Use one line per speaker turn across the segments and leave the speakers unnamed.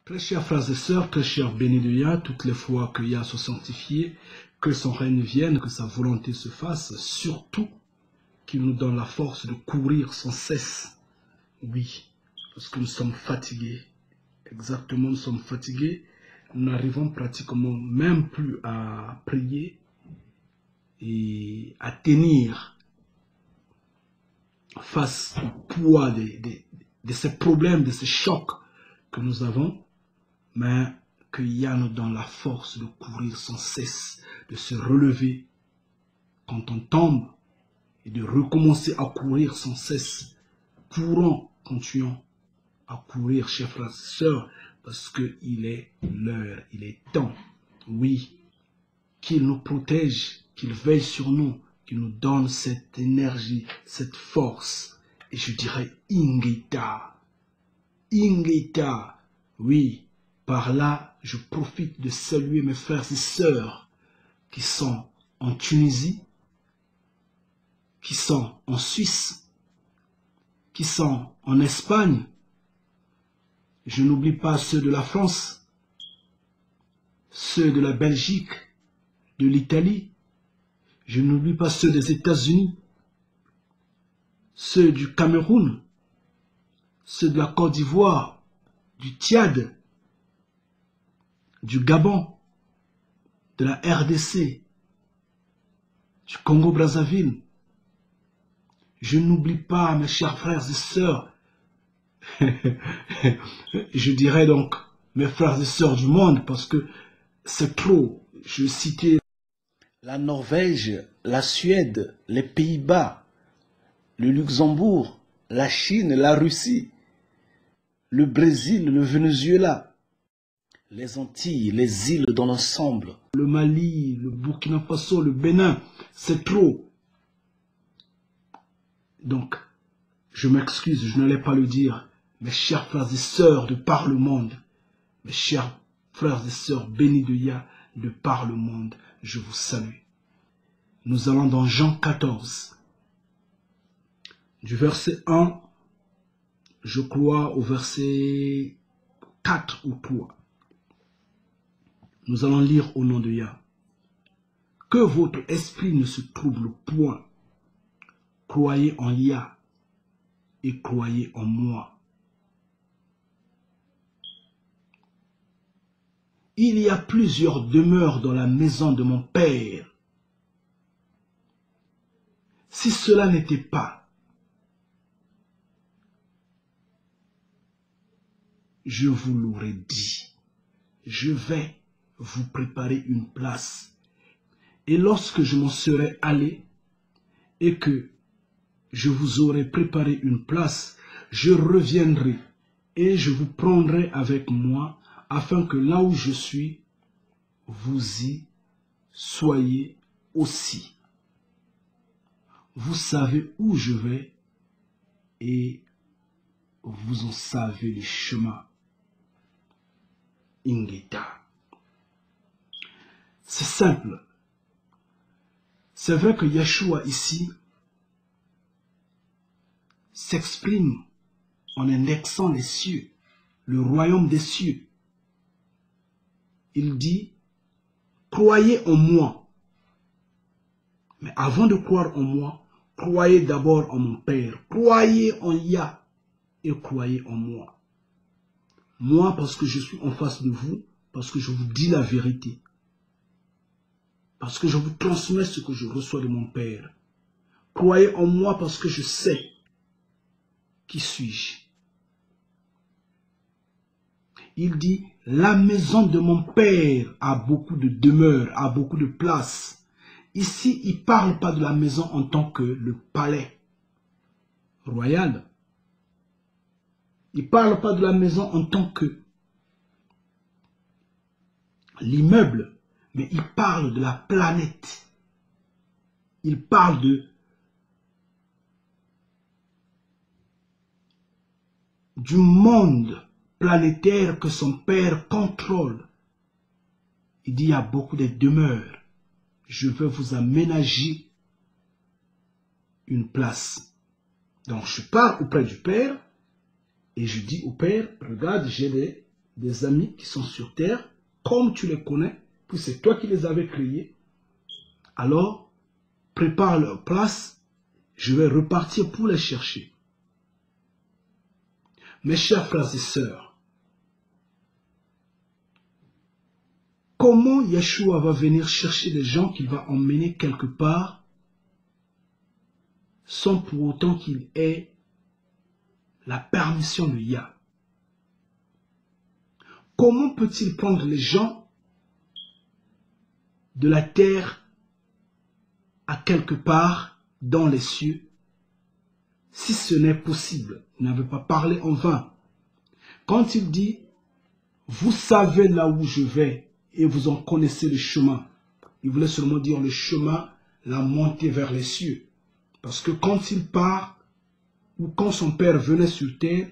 Très chers frères et sœurs, très chers bénis de Yah, toutes les fois que Yah soit sanctifié, que son règne vienne, que sa volonté se fasse, surtout qu'il nous donne la force de courir sans cesse. Oui, parce que nous sommes fatigués. Exactement, nous sommes fatigués. Nous n'arrivons pratiquement même plus à prier et à tenir face au poids de ces problèmes, de ces chocs que nous avons. Mais que Yah nous donne la force de courir sans cesse, de se relever quand on tombe et de recommencer à courir sans cesse. Courons, continuons à courir, chers frères et sœurs, parce qu'il est l'heure, il est temps. Oui, qu'il nous protège, qu'il veille sur nous, qu'il nous donne cette énergie, cette force. Et je dirais Ingita. Ingita, oui. Par là, je profite de saluer mes frères et sœurs qui sont en Tunisie, qui sont en Suisse, qui sont en Espagne. Je n'oublie pas ceux de la France, ceux de la Belgique, de l'Italie. Je n'oublie pas ceux des États-Unis, ceux du Cameroun, ceux de la Côte d'Ivoire, du Tchad, du Gabon, de la RDC, du Congo-Brazzaville. Je n'oublie pas, mes chers frères et sœurs, je dirais donc mes frères et sœurs du monde, parce que c'est trop. Je citais la Norvège, la Suède, les Pays-Bas, le Luxembourg, la Chine, la Russie, le Brésil, le Venezuela, les Antilles, les îles dans l'ensemble, le Mali, le Burkina Faso, le Bénin, c'est trop. Donc, je m'excuse, je n'allais pas le dire, mes chers frères et sœurs de par le monde, mes chers frères et sœurs bénis de Yah de par le monde, je vous salue. Nous allons dans Jean 14, du verset 1, je crois, au verset 4 ou 3. Nous allons lire au nom de Yah. Que votre esprit ne se trouble point. Croyez en Yah et croyez en moi. Il y a plusieurs demeures dans la maison de mon Père. Si cela n'était pas, je vous l'aurais dit. Je vais vous préparer une place. Et lorsque je m'en serai allé et que je vous aurai préparé une place, je reviendrai et je vous prendrai avec moi afin que là où je suis, vous y soyez aussi. Vous savez où je vais et vous en savez les chemins. Ingeta. C'est simple. C'est vrai que Yeshua ici s'exprime en indexant les cieux, le royaume des cieux. Il dit, croyez en moi. Mais avant de croire en moi, croyez d'abord en mon Père. Croyez en Yah et croyez en moi. Moi, parce que je suis en face de vous, parce que je vous dis la vérité. Parce que je vous transmets ce que je reçois de mon Père. Croyez en moi parce que je sais qui suis-je. Il dit, la maison de mon Père a beaucoup de demeures, a beaucoup de places. Ici, il ne parle pas de la maison en tant que le palais royal. Il ne parle pas de la maison en tant que l'immeuble, mais il parle de la planète. Il parle du monde planétaire que son Père contrôle. Il dit, il y a beaucoup de demeures. Je vais vous aménager une place. Donc je pars auprès du Père et je dis au Père, regarde, j'ai des des amis qui sont sur terre, comme tu les connais, puis c'est toi qui les avais créés, alors prépare leur place, je vais repartir pour les chercher. Mes chers frères et sœurs, comment Yeshua va venir chercher les gens qu'il va emmener quelque part sans pour autant qu'il ait la permission de Yah? Comment peut-il prendre les gens de la terre à quelque part dans les cieux si ce n'est possible? Il n'avait pas parlé en vain. Quand il dit, vous savez là où je vais et vous en connaissez le chemin, il voulait seulement dire le chemin, la montée vers les cieux. Parce que quand il part, ou quand son père venait sur terre,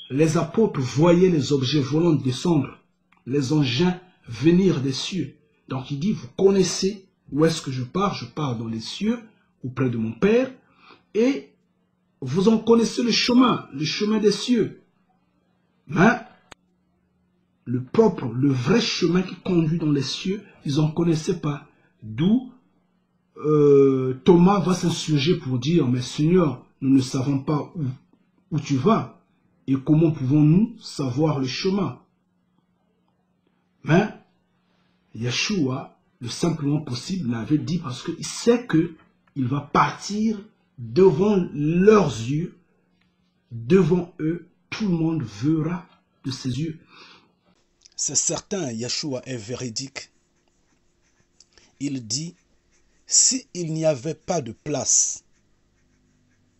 les apôtres voyaient les objets volants descendre, les engins venir des cieux. Donc il dit, vous connaissez où est-ce que je pars dans les cieux, auprès de mon père, et vous en connaissez le chemin des cieux. Mais le vrai chemin qui conduit dans les cieux, ils n'en connaissaient pas. D'où Thomas va s'insurger pour dire, mais Seigneur, nous ne savons pas où tu vas, et comment pouvons-nous savoir le chemin? Mais Yeshua, le simplement possible, l'avait dit parce qu'il sait qu'il va partir devant leurs yeux, devant eux, tout le monde verra de ses yeux.
C'est certain, Yeshua est véridique. Il dit, s'il n'y avait pas de place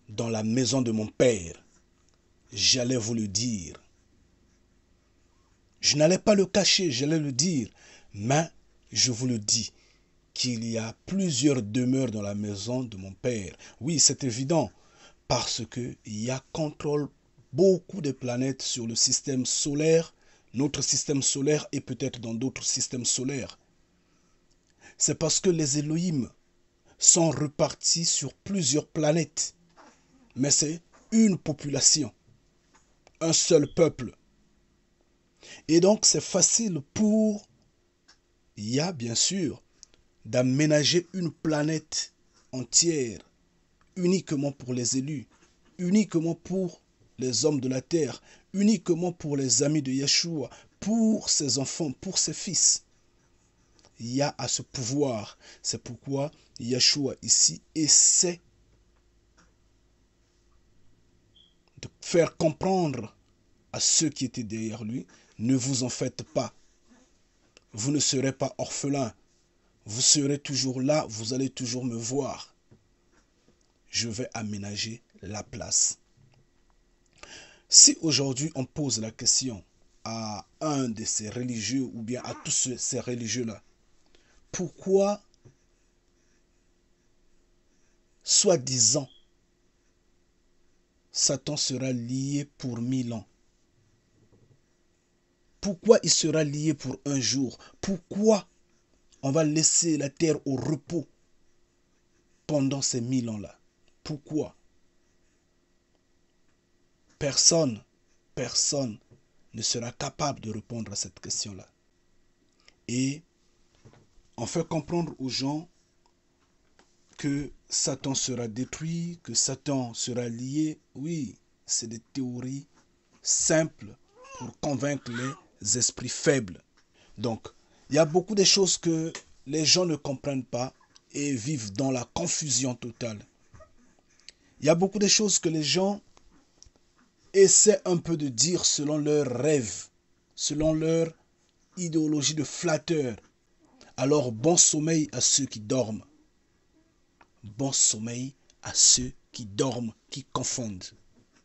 dans la maison de mon Père, j'allais vous le dire. Je n'allais pas le cacher, j'allais le dire. Mais je vous le dis, qu'il y a plusieurs demeures dans la maison de mon Père. Oui, c'est évident, parce que Yah contrôle beaucoup de planètes sur le système solaire, notre système solaire et peut-être dans d'autres systèmes solaires. C'est parce que les Elohim sont repartis sur plusieurs planètes. Mais c'est une population, un seul peuple. Et donc c'est facile pour Yah, bien sûr, d'aménager une planète entière, uniquement pour les élus, uniquement pour les hommes de la terre, uniquement pour les amis de Yeshua, pour ses enfants, pour ses fils. Yah a ce pouvoir. C'est pourquoi Yeshua ici essaie de faire comprendre à ceux qui étaient derrière lui, ne vous en faites pas. Vous ne serez pas orphelins. Vous serez toujours là, vous allez toujours me voir. Je vais aménager la place. Si aujourd'hui on pose la question à un de ces religieux ou bien à tous ces religieux-là, pourquoi, soi-disant, Satan sera lié pour 1000 ans? Pourquoi il sera lié pour un jour? Pourquoi on va laisser la terre au repos pendant ces 1000 ans-là? Pourquoi? Personne ne sera capable de répondre à cette question-là. Et on fait comprendre aux gens que Satan sera détruit, que Satan sera lié. Oui, c'est des théories simples pour convaincre les esprits faibles. Donc, il y a beaucoup de choses que les gens ne comprennent pas et vivent dans la confusion totale. Il y a beaucoup de choses que les gens essaient un peu de dire selon leurs rêves, selon leur idéologie de flatteur. Alors, bon sommeil à ceux qui dorment. Bon sommeil à ceux qui dorment, qui confondent.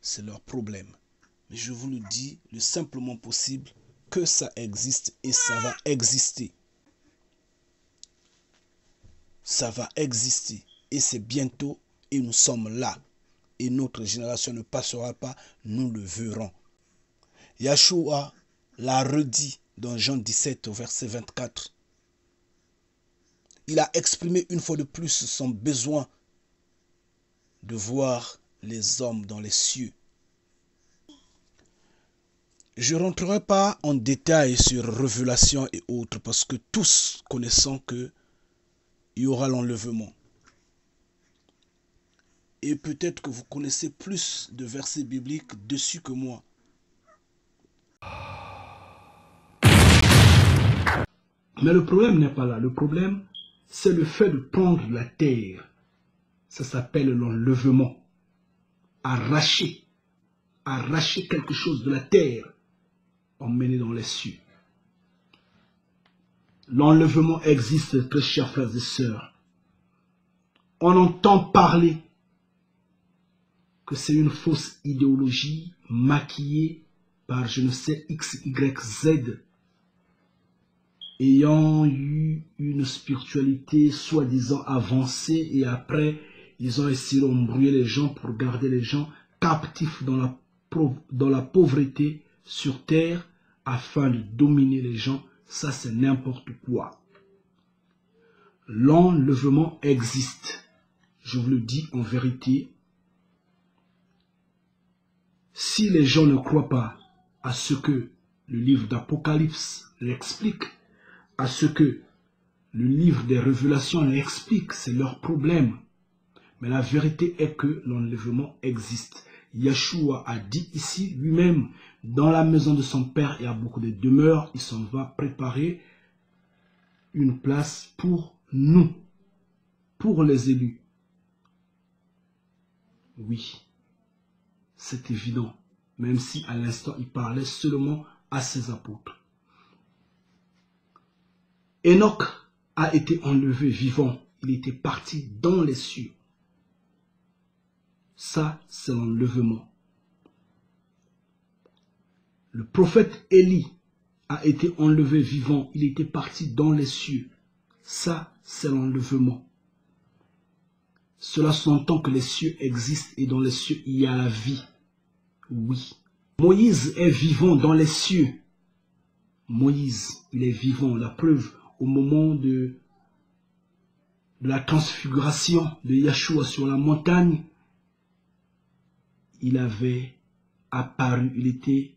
C'est leur problème. Mais je vous le dis le simplement possible que ça existe et ça va exister. Ça va exister et c'est bientôt et nous sommes là. Et notre génération ne passera pas, nous le verrons. Yeshua l'a redit dans Jean 17 au verset 24. Il a exprimé une fois de plus son besoin de voir les hommes dans les cieux. Je ne rentrerai pas en détail sur Révélation et autres, parce que tous connaissons qu'il y aura l'enlèvement. Et peut-être que vous connaissez plus de versets bibliques dessus que moi.
Mais le problème n'est pas là. Le problème, c'est le fait de prendre la terre. Ça s'appelle l'enlèvement. Arracher quelque chose de la terre, emmener dans les cieux. L'enlèvement existe, très chers frères et sœurs. On entend parler que c'est une fausse idéologie maquillée par je ne sais X, Y, Z, ayant eu une spiritualité soi-disant avancée, et après ils ont essayé d'embrouiller les gens pour garder les gens captifs dans la pauvreté sur terre afin de dominer les gens. Ça, c'est n'importe quoi. L'enlèvement existe. Je vous le dis en vérité. Si les gens ne croient pas à ce que le livre d'Apocalypse l'explique, à ce que le livre des Révélations l'explique, c'est leur problème. Mais la vérité est que l'enlèvement existe. Yeshua a dit ici lui-même, dans la maison de son Père, il y a beaucoup de demeures, il s'en va préparer une place pour nous, pour les élus. Oui, c'est évident, même si à l'instant il parlait seulement à ses apôtres. Enoch a été enlevé vivant, il était parti dans les cieux. Ça, c'est l'enlèvement. Le prophète Élie a été enlevé vivant, il était parti dans les cieux. Ça, c'est l'enlèvement. Cela s'entend que les cieux existent et dans les cieux, il y a la vie. Oui. Moïse est vivant dans les cieux. Moïse, il est vivant. La preuve, au moment de la transfiguration de Yeshua sur la montagne, il avait apparu, il était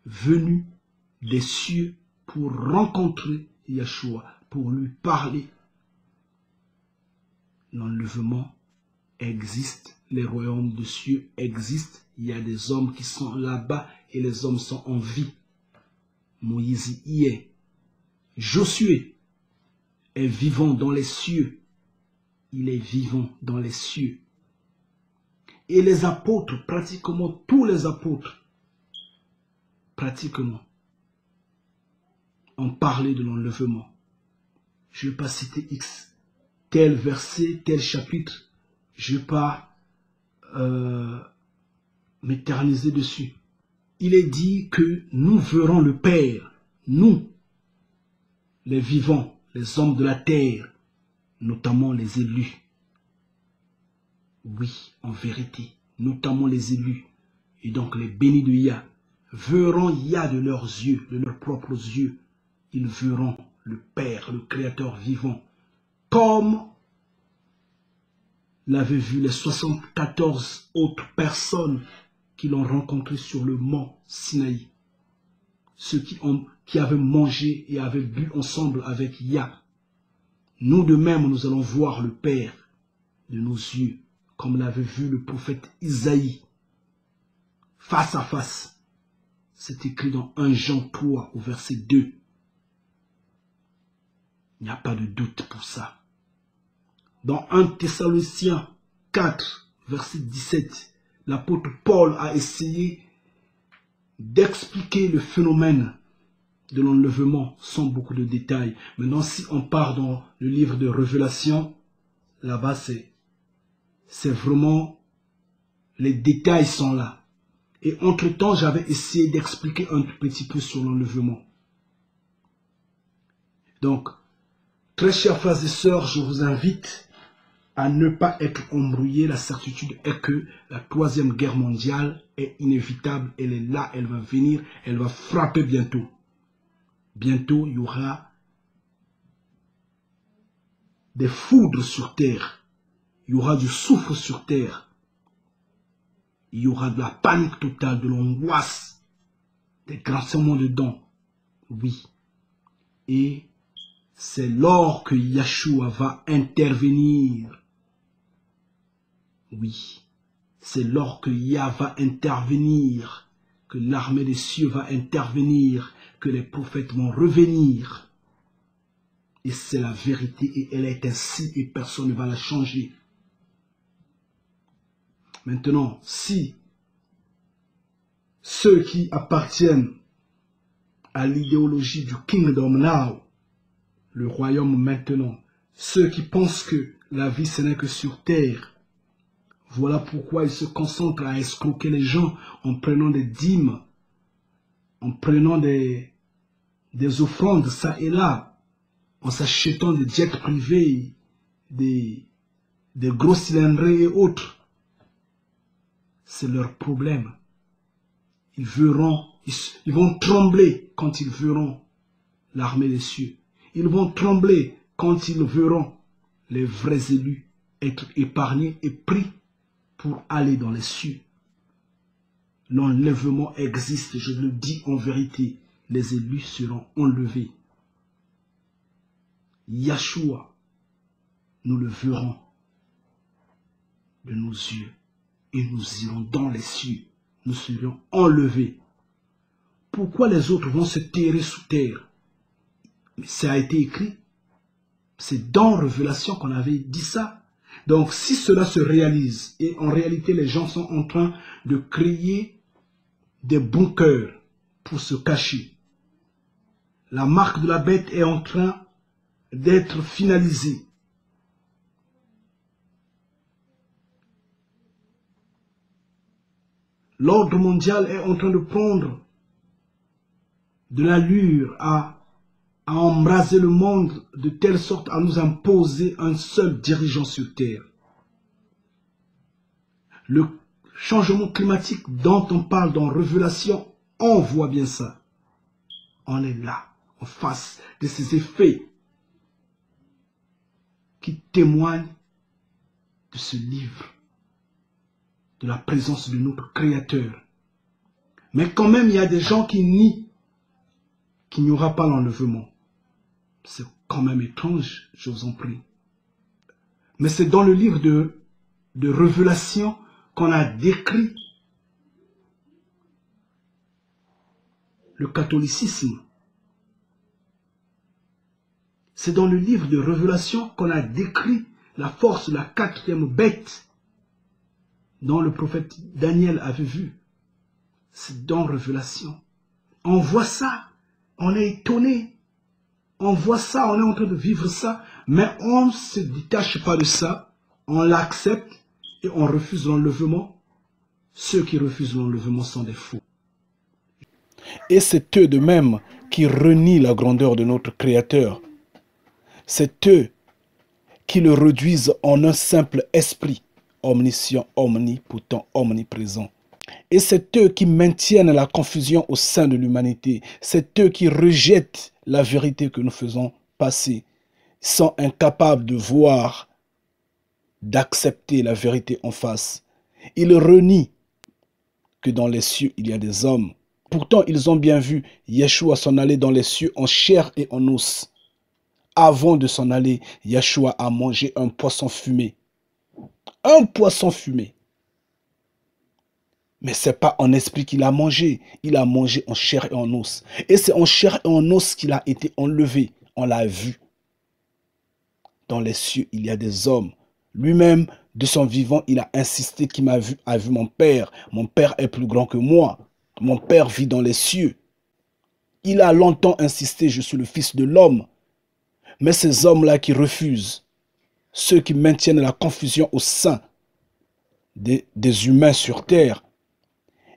venu des cieux pour rencontrer Yeshua, pour lui parler. L'enlèvement existe, les royaumes des cieux existent, il y a des hommes qui sont là-bas et les hommes sont en vie. Moïse y est. Josué est vivant dans les cieux, il est vivant dans les cieux. Et les apôtres, pratiquement tous les apôtres, pratiquement, ont parlé de l'enlèvement. Je ne vais pas citer X, tel verset, tel chapitre, je ne vais pas m'éterniser dessus. Il est dit que nous verrons le Père, nous, les vivants, les hommes de la terre, notamment les élus. Oui, en vérité, notamment les élus, et donc les bénis de Yah, verront Yah de leurs yeux, de leurs propres yeux. Ils verront le Père, le Créateur vivant, comme l'avaient vu les 74 autres personnes qui l'ont rencontré sur le mont Sinaï. Ceux qui avaient mangé et avaient bu ensemble avec Yah. Nous de même, nous allons voir le Père de nos yeux, comme l'avait vu le prophète Isaïe, face à face. C'est écrit dans 1 Jean 3 au verset 2. Il n'y a pas de doute pour ça. Dans 1 Thessaloniciens 4, verset 17, l'apôtre Paul a essayé d'expliquer le phénomène de l'enlèvement sans beaucoup de détails. Maintenant, si on part dans le livre de Révélation, là-bas, c'est vraiment, les détails sont là. Et entre-temps, j'avais essayé d'expliquer un tout petit peu sur l'enlèvement. Donc, très chers frères et sœurs, je vous invite à ne pas être embrouillé. La certitude est que la 3e guerre mondiale est inévitable. Elle est là, elle va venir, elle va frapper bientôt. Bientôt, il y aura des foudres sur terre. Il y aura du soufre sur terre. Il y aura de la panique totale, de l'angoisse. des grands sermons de dons. Oui. Et c'est lors que Yeshua va intervenir. Oui. C'est lors que Yah va intervenir, que l'armée des cieux va intervenir, que les prophètes vont revenir. Et c'est la vérité et elle est ainsi et personne ne va la changer. Maintenant, si ceux qui appartiennent à l'idéologie du Kingdom Now, le royaume maintenant, ceux qui pensent que la vie ce n'est que sur terre, voilà pourquoi ils se concentrent à escroquer les gens en prenant des dîmes, en prenant des offrandes ça et là, en s'achetant des jets privés, des gros cylindrés et autres. C'est leur problème. Ils vont trembler quand ils verront l'armée des cieux. Ils vont trembler quand ils verront les vrais élus être épargnés et pris pour aller dans les cieux. L'enlèvement existe, je le dis en vérité. Les élus seront enlevés. Yeshua, nous le verrons de nos yeux et nous irons dans les cieux. Nous serons enlevés. Pourquoi les autres vont se terrer sous terre? Ça a été écrit. C'est dans Révélation qu'on avait dit ça. Donc si cela se réalise, et en réalité les gens sont en train de créer des bunkers pour se cacher. La marque de la bête est en train d'être finalisée. L'ordre mondial est en train de prendre de l'allure à embraser le monde de telle sorte à nous imposer un seul dirigeant sur terre. Le changement climatique dont on parle dans Révélation, on voit bien ça. On est là, en face de ces effets qui témoignent de ce livre, de la présence de notre Créateur. Mais quand même, il y a des gens qui nient qu'il n'y aura pas l'enlèvement. C'est quand même étrange, je vous en prie. Mais c'est dans le livre de Révélation qu'on a décrit le catholicisme. C'est dans le livre de Révélation qu'on a décrit la force de la quatrième bête dont le prophète Daniel avait vu. C'est dans Révélation. On voit ça, on est étonné. On voit ça, on est en train de vivre ça, mais on ne se détache pas de ça, on l'accepte et on refuse l'enlèvement. Ceux qui refusent l'enlèvement sont des fous.
Et c'est eux de même qui renient la grandeur de notre Créateur. C'est eux qui le réduisent en un simple esprit, omniscient, omnipotent, omniprésent. Et c'est eux qui maintiennent la confusion au sein de l'humanité. C'est eux qui rejettent la vérité que nous faisons passer. Ils sont incapables de voir, d'accepter la vérité en face. Ils renient que dans les cieux, il y a des hommes. Pourtant, ils ont bien vu Yeshua s'en aller dans les cieux en chair et en os. Avant de s'en aller, Yeshua a mangé un poisson fumé. Un poisson fumé. Mais ce n'est pas en esprit qu'il a mangé. Il a mangé en chair et en os. Et c'est en chair et en os qu'il a été enlevé. On l'a vu. Dans les cieux, il y a des hommes. Lui-même, de son vivant, il a insisté qu'il a vu mon Père. Mon Père est plus grand que moi. Mon Père vit dans les cieux. Il a longtemps insisté, je suis le Fils de l'homme. Mais ces hommes-là qui refusent, ceux qui maintiennent la confusion au sein des humains sur terre,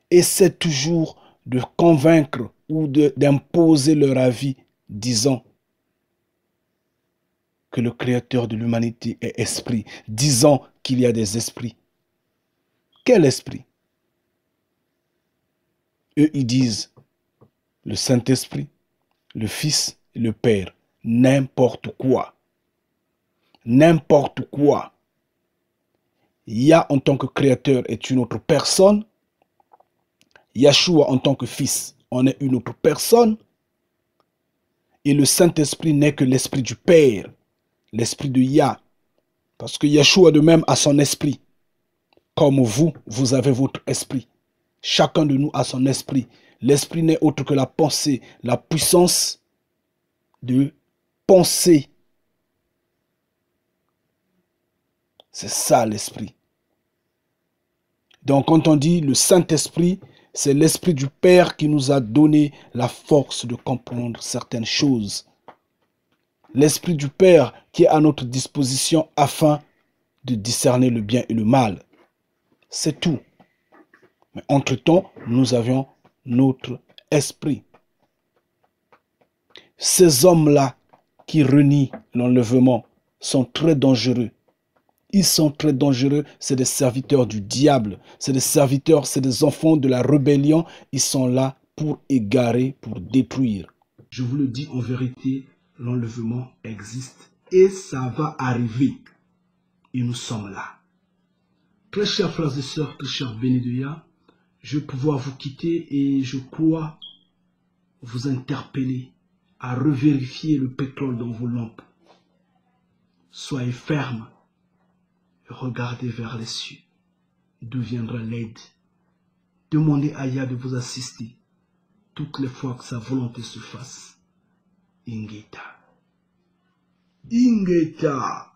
essaient toujours de convaincre ou d'imposer leur avis, disant que le Créateur de l'humanité est esprit, disant qu'il y a des esprits. Quel esprit? Eux, ils disent le Saint-Esprit, le Fils et le Père. N'importe quoi. N'importe quoi. Yah en tant que créateur est une autre personne. Yeshua en tant que fils on est une autre personne. Et le Saint-Esprit n'est que l'Esprit du Père, l'Esprit de Yah. Parce que Yeshua de même a son esprit. Comme vous, vous avez votre esprit. Chacun de nous a son esprit. L'esprit n'est autre que la pensée, la puissance de penser. C'est ça l'esprit. Donc quand on dit le Saint-Esprit, c'est l'Esprit du Père qui nous a donné la force de comprendre certaines choses. L'Esprit du Père qui est à notre disposition afin de discerner le bien et le mal. C'est tout. Mais entre-temps, nous avions notre esprit. Ces hommes-là qui renient l'enlèvement sont très dangereux. Ils sont très dangereux. C'est des serviteurs du diable. C'est des serviteurs, c'est des enfants de la rébellion. Ils sont là pour égarer, pour détruire.
Je vous le dis en vérité, l'enlèvement existe et ça va arriver. Et nous sommes là. Très chers frères et sœurs, très chers bénis de Yah, je vais pouvoir vous quitter et je crois vous interpeller à revérifier le pétrole dans vos lampes. Soyez fermes et regardez vers les cieux, d'où viendra l'aide. Demandez à Yah de vous assister toutes les fois que sa volonté se fasse. Ingeta. Ingeta.